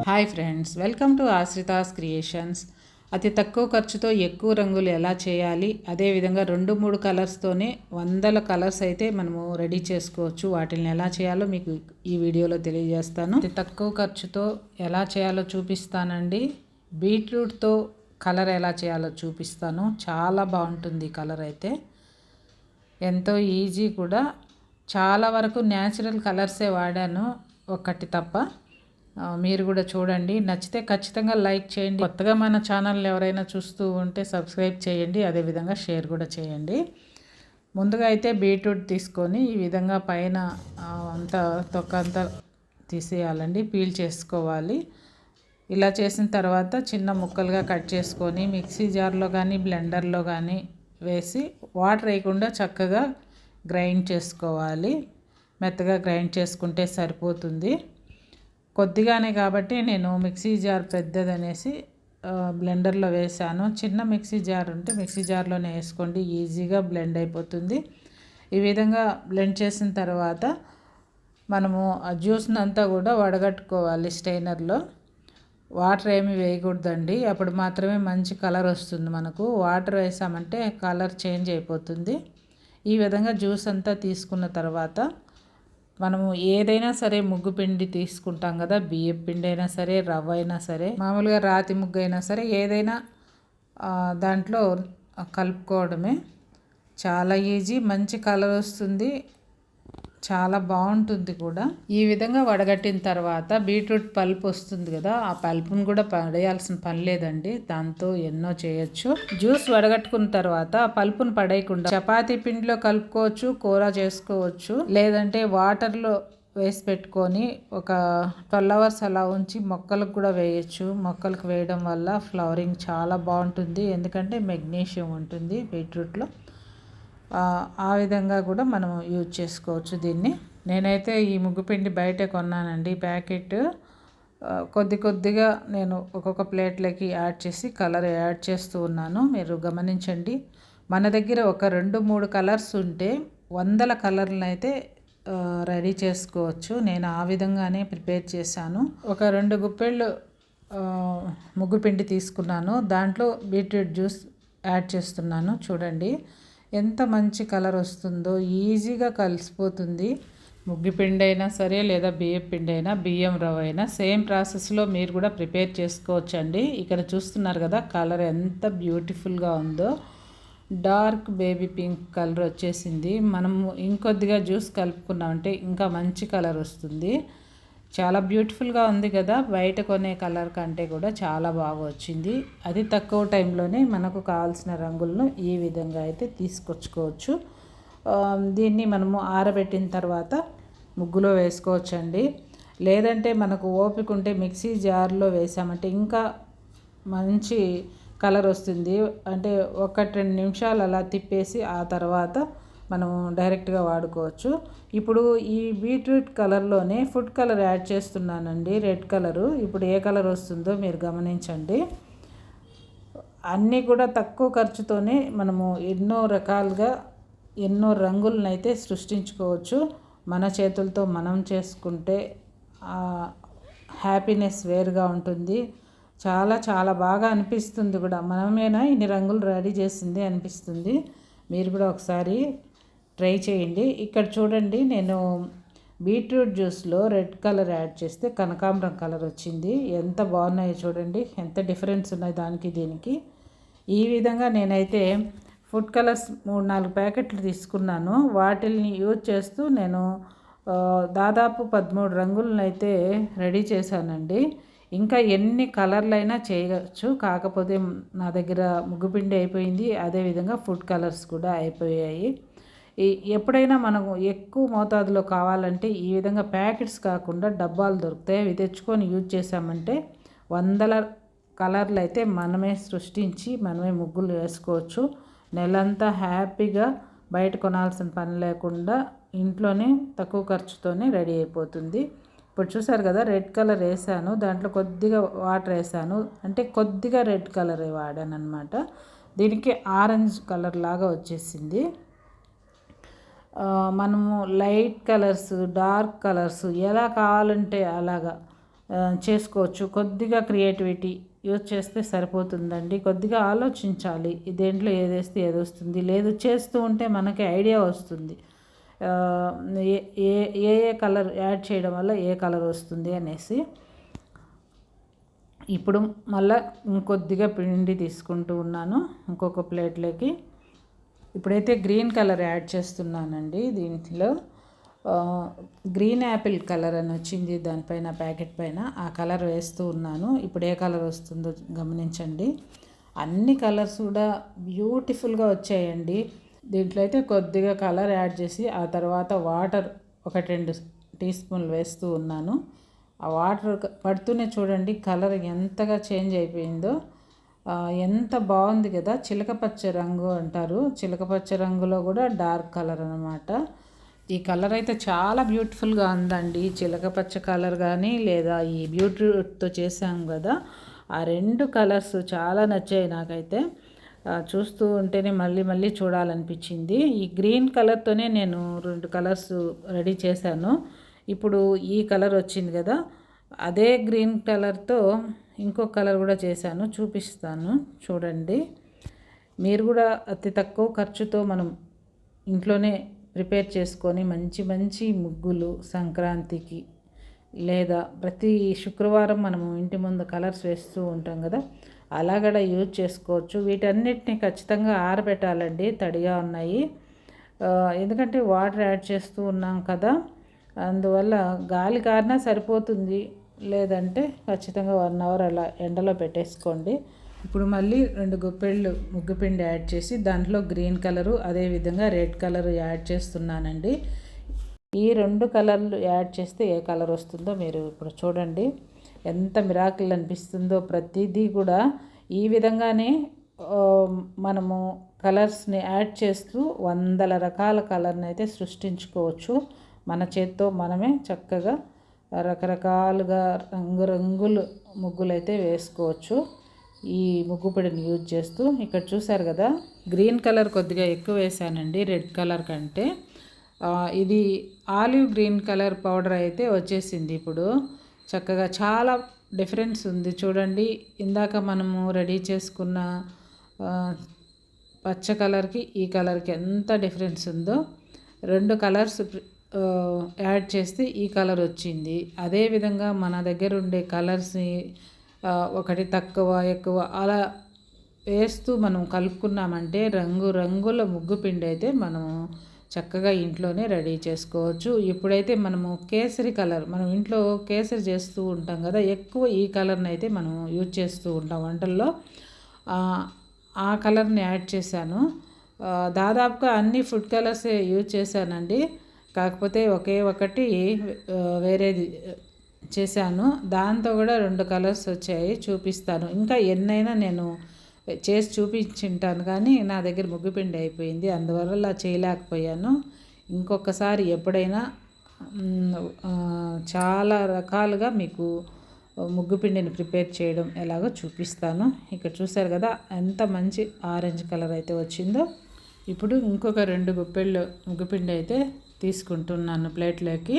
Hi friends, welcome to Ashrita's creations. అతి తక్కువ ఖర్చుతో ఎక్కువ రంగులు ఎలా చేయాలి, అదేవిధంగా 2-3 కలర్స్తోనే వందల కలర్స్ అయితే మనము రెడీ చేసుకోవచ్చు. వాటిని ఎలా చేయాలో మీకు ఈ వీడియోలో తెలియజేస్తాను. అతి తక్కువ ఖర్చుతో ఎలా చేయాలో చూపిస్తానండి. బీట్రూట్తో కలర్ ఎలా చేయాలో చూపిస్తాను. చాలా బాగుంటుంది కలర్ అయితే, ఎంతో ఈజీ కూడా. చాలా వరకు న్యాచురల్ కలర్సే వాడాను, ఒకటి తప్ప. మీరు కూడా చూడండి, నచ్చితే ఖచ్చితంగా లైక్ చేయండి. కొత్తగా మన ఛానల్ ఎవరైనా చూస్తూ ఉంటే సబ్స్క్రైబ్ చేయండి, అదేవిధంగా షేర్ కూడా చేయండి. ముందుగా అయితే బీట్రూట్ తీసుకొని ఈ విధంగా పైన అంతా తొక్క అంతా తీసేయాలండి, పీల్ చేసుకోవాలి. ఇలా చేసిన తర్వాత చిన్న ముక్కలుగా కట్ చేసుకొని మిక్సీ జార్లో కానీ బ్లెండర్లో కానీ వేసి వాటర్ వేయకుండా చక్కగా గ్రైండ్ చేసుకోవాలి. మెత్తగా గ్రైండ్ చేసుకుంటే సరిపోతుంది. కొద్దిగానే కాబట్టి నేను మిక్సీ జార్ పెద్దదనేసి బ్లెండర్లో వేసాను. చిన్న మిక్సీ జార్ ఉంటే మిక్సీ జార్లోనే వేసుకోండి, ఈజీగా బ్లెండ్ అయిపోతుంది. ఈ విధంగా బ్లెండ్ చేసిన తర్వాత మనము ఆ జ్యూస్ని అంతా కూడా వడగట్టుకోవాలి స్ట్రైనర్లో. వాటర్ ఏమి వేయకూడదండి, అప్పుడు మాత్రమే మంచి కలర్ వస్తుంది మనకు. వాటర్ వేసామంటే కలర్ చేంజ్ అయిపోతుంది. ఈ విధంగా జ్యూస్ అంతా తీసుకున్న తర్వాత మనము ఏదైనా సరే ముగ్గు పిండి తీసుకుంటాం కదా, బియ్యం పిండి అయినా సరే, రవ్వ అయినా సరే, మామూలుగా రాతి ముగ్గు అయినా సరే, ఏదైనా దాంట్లో కలుపుకోవడమే. చాలా ఈజీ, మంచి కలర్ వస్తుంది, చాలా బాగుంటుంది కూడా. ఈ విధంగా వడగట్టిన తర్వాత బీట్రూట్ పల్ప్ వస్తుంది కదా, ఆ పల్పును కూడా పడేయాల్సిన పని లేదండి, దాంతో ఎన్నో చేయొచ్చు. జ్యూస్ వడగట్టుకున్న తర్వాత పల్పును పడేయకుండా చపాతీ పిండిలో కలుపుకోవచ్చు, కూర చేసుకోవచ్చు, లేదంటే వాటర్లో వేసి పెట్టుకొని ఒక 12 hours అలా ఉంచి మొక్కలకు కూడా వేయచ్చు. మొక్కలకు వేయడం వల్ల ఫ్లవరింగ్ చాలా బాగుంటుంది, ఎందుకంటే మెగ్నీషియం ఉంటుంది బీట్రూట్లో. ఆ విధంగా కూడా మనం యూజ్ చేసుకోవచ్చు దీన్ని. నేనైతే ఈ ముగ్గుపిండి బయట కొన్నానండి, ప్యాకెట్. కొద్దిగా నేను ఒక్కొక్క ప్లేట్లకి యాడ్ చేసి కలర్ యాడ్ చేస్తూ ఉన్నాను, మీరు గమనించండి. మన దగ్గర ఒక 2-3 కలర్స్ ఉంటే వందల కలర్లను అయితే రెడీ చేసుకోవచ్చు. నేను ఆ విధంగానే ప్రిపేర్ చేశాను. ఒక 2 గుప్పెళ్ళు ముగ్గుపిండి తీసుకున్నాను, దాంట్లో బీట్రూట్ జ్యూస్ యాడ్ చేస్తున్నాను. చూడండి ఎంత మంచి కలర్ వస్తుందో, ఈజీగా కలిసిపోతుంది. ముగ్గు పిండి అయినా సరే, లేదా బియ్యం పిండి అయినా, బియ్యం రవ్వ అయినా సేమ్ ప్రాసెస్లో మీరు కూడా ప్రిపేర్ చేసుకోవచ్చండి. ఇక్కడ చూస్తున్నారు కదా కలర్ ఎంత బ్యూటిఫుల్గా ఉందో. డార్క్ బేబీ పింక్ కలర్ వచ్చేసింది. మనము ఇంకొద్దిగా జ్యూస్ కలుపుకున్నామంటే ఇంకా మంచి కలర్ వస్తుంది. చాలా బ్యూటిఫుల్గా ఉంది కదా, బయట కొనే కలర్ కంటే కూడా చాలా బాగా వచ్చింది. అది తక్కువ టైంలోనే మనకు కావాల్సిన రంగులను ఈ విధంగా అయితే తీసుకొచ్చుకోవచ్చు. దీన్ని మనము ఆరబెట్టిన తర్వాత ముగ్గులో వేసుకోవచ్చండి, లేదంటే మనకు ఓపిక ఉంటే మిక్సీ జార్లో వేసామంటే ఇంకా మంచి కలర్ వస్తుంది. అంటే 1-2 నిమిషాలు అలా తిప్పేసి ఆ తర్వాత మనము డైరెక్ట్గా వాడుకోవచ్చు. ఇప్పుడు ఈ బీట్రూట్ కలర్లోనే ఫుడ్ కలర్ యాడ్ చేస్తున్నానండి, రెడ్ కలరు. ఇప్పుడు ఏ కలర్ వస్తుందో మీరు గమనించండి. అన్నీ కూడా తక్కువ ఖర్చుతోనే మనము ఎన్నో రకాలుగా ఎన్నో రంగులను అయితే సృష్టించుకోవచ్చు. మన చేతులతో మనం చేసుకుంటే హ్యాపీనెస్ వేరుగా ఉంటుంది. చాలా బాగా అనిపిస్తుంది కూడా, మనమేనా ఇన్ని రంగులు రెడీ చేసింది అనిపిస్తుంది. మీరు కూడా ఒకసారి ట్రై చేయండి. ఇక్కడ చూడండి, నేను బీట్రూట్ జ్యూస్లో రెడ్ కలర్ యాడ్ చేస్తే కనకాంబరం కలర్ వచ్చింది. ఎంత బాగున్నాయో చూడండి, ఎంత డిఫరెన్స్ ఉన్నాయి దానికి దీనికి. ఈ విధంగా నేనైతే ఫుడ్ కలర్స్ 3-4 ప్యాకెట్లు తీసుకున్నాను. వాటిని యూజ్ చేస్తూ నేను దాదాపు 13 రంగులను అయితే రెడీ చేశానండి. ఇంకా ఎన్ని కలర్లైనా చేయవచ్చు, కాకపోతే నా దగ్గర ముగ్గుపిండి అయిపోయింది, అదేవిధంగా ఫుడ్ కలర్స్ కూడా అయిపోయాయి. ఎప్పుడైనా మనకు ఎక్కువ మోతాదులో కావాలంటే ఈ విధంగా ప్యాకెట్స్ కాకుండా డబ్బాలు దొరుకుతాయి, అవి తెచ్చుకొని యూజ్ చేసామంటే వందల కలర్లు అయితే మనమే సృష్టించి మనమే ముగ్గులు వేసుకోవచ్చు. నెలంతా హ్యాపీగా బయట కొనాల్సిన పని లేకుండా ఇంట్లోనే తక్కువ ఖర్చుతోనే రెడీ అయిపోతుంది. ఇప్పుడు చూసారు కదా, రెడ్ కలర్ వేసాను, దాంట్లో కొద్దిగా వాటర్ వేసాను, అంటే కొద్దిగా రెడ్ కలర్ వాడాను అనమాట. దీనికి ఆరెంజ్ కలర్ లాగా వచ్చేసింది. మనము లైట్ కలర్స్, డార్క్ కలర్స్ ఎలా కావాలంటే అలాగా చేసుకోవచ్చు. కొద్దిగా క్రియేటివిటీ యూజ్ చేస్తే సరిపోతుందండి. కొద్దిగా ఆలోచించాలి, దేంట్లో ఏదేస్తే ఏదొస్తుంది, లేదు చేస్తూ ఉంటే మనకి ఐడియా వస్తుంది. ఏ ఏ ఏ ఏ కలర్ యాడ్ చేయడం వల్ల ఏ కలర్ వస్తుంది అనేసి. ఇప్పుడు మళ్ళా ఇంకొద్దిగా పిండి తీసుకుంటూ ఉన్నాను ఇంకొక ప్లేట్లోకి. ఇప్పుడైతే గ్రీన్ కలర్ యాడ్ చేస్తున్నానండి. దీంట్లో గ్రీన్ యాపిల్ కలర్ అని వచ్చింది దానిపైన, ప్యాకెట్ పైన. ఆ కలర్ వేస్తూ ఉన్నాను. ఇప్పుడు ఏ కలర్ వస్తుందో గమనించండి. అన్ని కలర్స్ కూడా బ్యూటిఫుల్గా వచ్చాయండి. దీంట్లో అయితే కొద్దిగా కలర్ యాడ్ చేసి ఆ తర్వాత వాటర్ 1-2 టీ స్పూన్లు వేస్తూ ఉన్నాను. ఆ వాటర్ పడుతూనే చూడండి కలర్ ఎంతగా చేంజ్ అయిపోయిందో. ఎంత బాగుంది కదా. చిలకపచ్చ రంగు అంటారు, చిలకపచ్చ రంగులో కూడా డార్క్ కలర్ అనమాట. ఈ కలర్ అయితే చాలా బ్యూటిఫుల్గా ఉందండి. చిలకపచ్చ కలర్ కానీ లేదా ఈ బీట్రూట్తో చేసాం కదా, ఆ 2 కలర్స్ చాలా నచ్చాయి నాకైతే. చూస్తూ ఉంటేనే మళ్ళీ మళ్ళీ చూడాలనిపించింది. ఈ గ్రీన్ కలర్తోనే నేను 2 కలర్స్ రెడీ చేశాను. ఇప్పుడు ఈ కలర్ వచ్చింది కదా, అదే గ్రీన్ కలర్తో ఇంకొక కలర్ కూడా చేశాను, చూపిస్తాను చూడండి. మీరు కూడా అతి తక్కువ ఖర్చుతో మనం ఇంట్లోనే ప్రిపేర్ చేసుకొని మంచి మంచి ముగ్గులు సంక్రాంతికి లేదా ప్రతి శుక్రవారం మనము ఇంటి ముందు కలర్స్ వేస్తూ ఉంటాం కదా, అలా కూడా యూజ్ చేసుకోవచ్చు. వీటన్నిటిని ఖచ్చితంగా ఆరబెట్టాలండి, తడిగా ఉన్నాయి. ఎందుకంటే వాటర్ యాడ్ చేస్తూ ఉన్నాం కదా, అందువల్ల గాలి కారినా సరిపోతుంది. లేదంటే ఖచ్చితంగా 1 అవర్ అలా ఎండలో పెట్టేసుకోండి. ఇప్పుడు మళ్ళీ 2 గుప్పెళ్ళు ముగ్గుపిండి యాడ్ చేసి దాంట్లో గ్రీన్ కలరు అదేవిధంగా రెడ్ కలరు యాడ్ చేస్తున్నానండి. ఈ 2 కలర్లు యాడ్ చేస్తే ఏ కలర్ వస్తుందో మీరు ఇప్పుడు చూడండి. ఎంత మిరాకిల్ అనిపిస్తుందో. ప్రతిదీ కూడా ఈ విధంగానే మనము కలర్స్ని యాడ్ చేస్తూ వందల రకాల కలర్ని అయితే సృష్టించుకోవచ్చు. మన చేత్తో మనమే చక్కగా రకరకాలుగా రంగురంగులు ముగ్గులైతే వేసుకోవచ్చు ఈ ముగ్గు పొడిని యూజ్ చేస్తూ. ఇక్కడ చూసారు కదా, గ్రీన్ కలర్ కొద్దిగా ఎక్కువ వేసానండి రెడ్ కలర్ కంటే. ఇది ఆలివ్ గ్రీన్ కలర్ పౌడర్ అయితే వచ్చేసింది ఇప్పుడు. చక్కగా చాలా డిఫరెన్స్ ఉంది చూడండి. ఇందాక మనము రెడీ చేసుకున్న పచ్చ కలర్కి ఈ కలర్కి ఎంత డిఫరెన్స్ ఉందో. 2 కలర్స్ యాడ్ చేస్తే ఈ కలర్ వచ్చింది. అదేవిధంగా మన దగ్గర ఉండే కలర్స్ని ఒకటి తక్కువ ఎక్కువ అలా వేస్తూ మనం కలుపుకున్నామంటే రంగుల ముగ్గు పిండి అయితే మనము చక్కగా ఇంట్లోనే రెడీ చేసుకోవచ్చు. ఇప్పుడైతే మనము కేసరి కలర్, మనం ఇంట్లో కేసరి చేస్తూ ఉంటాం కదా, ఎక్కువ ఈ కలర్ని అయితే మనం యూజ్ చేస్తూ ఉంటాం వంటల్లో. ఆ కలర్ని యాడ్ చేశాను. దాదాపుగా అన్ని ఫుడ్ కలర్సే యూజ్ చేశానండి. కాకపోతే ఒకే ఒకటి వేరేది చేశాను, దాంతో కూడా 2 కలర్స్ వచ్చాయి, చూపిస్తాను. ఇంకా ఎన్నైనా నేను చేసి చూపించింటాను కానీ నా దగ్గర ముగ్గుపిండి అయిపోయింది, అందువల్ల చేయలేకపోయాను. ఇంకొకసారి ఎప్పుడైనా చాలా రకాలుగా మీకు ముగ్గుపిండిని ప్రిపేర్ చేయడం ఎలాగో చూపిస్తాను. ఇక్కడ చూసారు కదా ఎంత మంచి ఆరెంజ్ కలర్ అయితే వచ్చిందో. ఇప్పుడు ఇంకొక 2 గుప్పెళ్ళు ముగ్గుపిండి అయితే తీసుకుంటున్నాను ప్లేట్లోకి.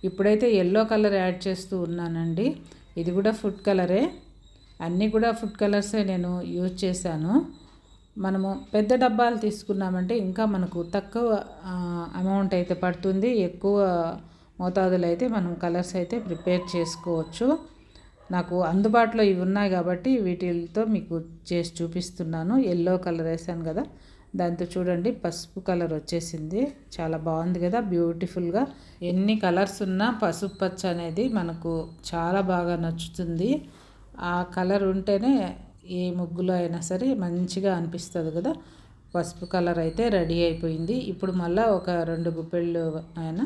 ఇప్పుడైతే ఎల్లో కలర్ యాడ్ చేస్తూ ఉన్నానండి. ఇది కూడా ఫుడ్ కలరే, అన్నీ కూడా ఫుడ్ కలర్సే నేను యూజ్ చేశాను. మనము పెద్ద డబ్బాలు తీసుకున్నామంటే ఇంకా మనకు తక్కువ అమౌంట్ అయితే పడుతుంది, ఎక్కువ మోతాదులో అయితే మనం కలర్స్ అయితే ప్రిపేర్ చేసుకోవచ్చు. నాకు అందుబాటులో ఇవి ఉన్నాయి కాబట్టి వీటితో మీకు చేసి చూపిస్తున్నాను. ఎల్లో కలర్ వేసాను కదా, దాంతో చూడండి పసుపు కలర్ వచ్చేసింది. చాలా బాగుంది కదా, బ్యూటిఫుల్గా. ఎన్ని కలర్స్ ఉన్నా పసుపు పచ్చ అనేది మనకు చాలా బాగా నచ్చుతుంది. ఆ కలర్ ఉంటేనే ఏ ముగ్గులో అయినా సరే మంచిగా అనిపిస్తుంది కదా. పసుపు కలర్ అయితే రెడీ అయిపోయింది. ఇప్పుడు మళ్ళీ ఒక 2 గుప్పెళ్ళు అయినా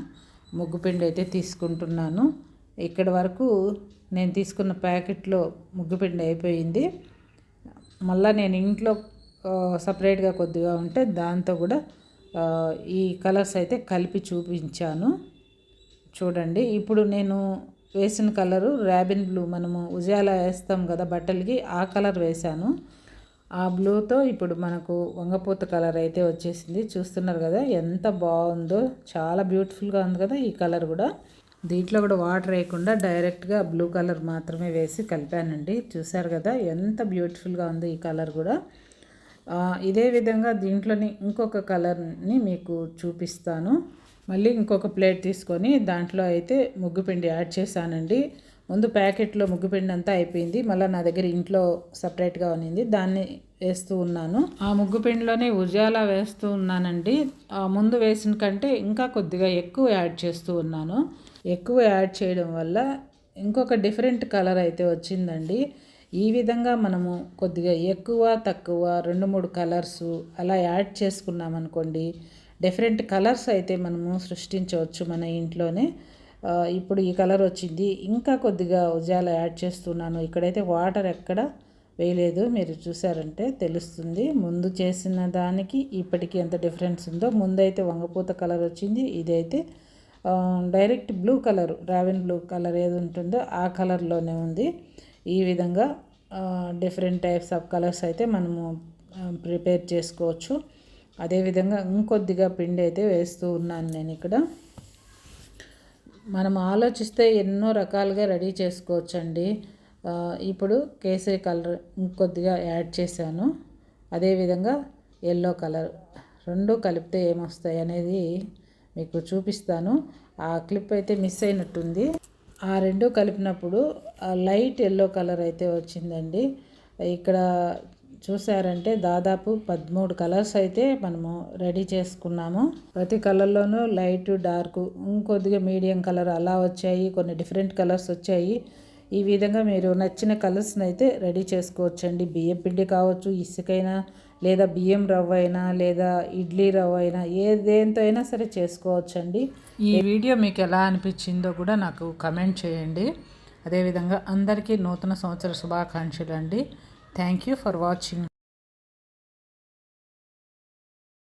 ముగ్గు పిండి అయితే తీసుకుంటున్నాను. ఇక్కడ వరకు నేను తీసుకున్న ప్యాకెట్లో ముగ్గు పిండి అయిపోయింది. మళ్ళీ నేను ఇంట్లో సపరేట్గా కొద్దిగా ఉంటే దాంతో కూడా ఈ కలర్స్ అయితే కలిపి చూపించాను చూడండి. ఇప్పుడు నేను వేసిన కలరు ర్యాబిన్ బ్లూ, మనము ఉజాలా వేస్తాం కదా బట్టలకి, ఆ కలర్ వేశాను. ఆ బ్లూతో ఇప్పుడు మనకు వంగపూత కలర్ అయితే వచ్చేసింది. చూస్తున్నారు కదా ఎంత బాగుందో, చాలా బ్యూటిఫుల్గా ఉంది కదా ఈ కలర్ కూడా. దీంట్లో కూడా వాటర్ వేయకుండా డైరెక్ట్గా బ్లూ కలర్ మాత్రమే వేసి కలిపానండి. చూసారు కదా ఎంత బ్యూటిఫుల్గా ఉంది ఈ కలర్ కూడా. ఇదే విధంగా దీంట్లోని ఇంకొక కలర్ని మీకు చూపిస్తాను. మళ్ళీ ఇంకొక ప్లేట్ తీసుకొని దాంట్లో అయితే ముగ్గుపిండి యాడ్ చేశానండి. ముందు ప్యాకెట్లో ముగ్గుపిండి అంతా అయిపోయింది, మళ్ళీ నా దగ్గర ఇంట్లో సపరేట్గా ఉన్నింది, దాన్ని వేస్తూ ఉన్నాను. ఆ ముగ్గుపిండిలోనే ఉజాలా వేస్తూ ఉన్నానండి. ముందు వేసిన కంటే ఇంకా కొద్దిగా ఎక్కువ యాడ్ చేస్తూ ఉన్నాను. ఎక్కువ యాడ్ చేయడం వల్ల ఇంకొక డిఫరెంట్ కలర్ అయితే వచ్చిందండి. ఈ విధంగా మనము కొద్దిగా ఎక్కువ తక్కువ 2-3 కలర్స్ అలా యాడ్ చేసుకున్నామనుకోండి, డిఫరెంట్ కలర్స్ అయితే మనము సృష్టించవచ్చు మన ఇంట్లోనే. ఇప్పుడు ఈ కలర్ వచ్చింది, ఇంకా కొద్దిగా ఉజాల యాడ్ చేస్తున్నాను. ఇక్కడైతే వాటర్ ఎక్కడ వేయలేదు, మీరు చూసారంటే తెలుస్తుంది ముందు చేసిన దానికి ఇప్పటికీ ఎంత డిఫరెన్స్ ఉందో. ముందైతే వంగపూత కలర్ వచ్చింది, ఇదైతే direct blue colour, raven blue colour ఏది ఉంటుందో ఆ కలర్లోనే ఉంది. ఈ విధంగా డిఫరెంట్ టైప్స్ ఆఫ్ కలర్స్ అయితే మనము ప్రిపేర్ చేసుకోవచ్చు. అదేవిధంగా ఇంకొద్దిగా పిండి అయితే వేస్తూ ఉన్నాను నేను ఇక్కడ. మనం ఆలోచిస్తే ఎన్నో రకాలుగా రెడీ చేసుకోవచ్చండి. ఇప్పుడు కేసరి కలర్ ఇంకొద్దిగా యాడ్ చేశాను. అదేవిధంగా ఎల్లో కలర్, రెండు కలిపితే ఏమొస్తాయి అనేది మీకు చూపిస్తాను. ఆ క్లిప్ అయితే మిస్ అయినట్టుంది. ఆ రెండు కలిపినప్పుడు లైట్ ఎల్లో కలర్ అయితే వచ్చిందండి. ఇక్కడ చూసారంటే దాదాపు 13 కలర్స్ అయితే మనము రెడీ చేసుకున్నాము. ప్రతి కలర్లోనూ లైట్, డార్క్, ఇంకొద్దిగా మీడియం కలర్ అలా వచ్చాయి, కొన్ని డిఫరెంట్ కలర్స్ వచ్చాయి. ఈ విధంగా మీరు నచ్చిన కలర్స్ని అయితే రెడీ చేసుకోవచ్చండి. బియ్యం పిండి కావచ్చు, ఇసుకైనా, లేదా బియ్యం రవ్వ అయినా, లేదా ఇడ్లీ రవ్వ అయినా, దేంతో అయినా సరే చేసుకోవచ్చండి. ఈ వీడియో మీకు ఎలా అనిపించిందో కూడా నాకు కమెంట్ చేయండి. అదేవిధంగా అందరికీ నూతన సంవత్సర శుభాకాంక్షలు అండి. Thank you for watching.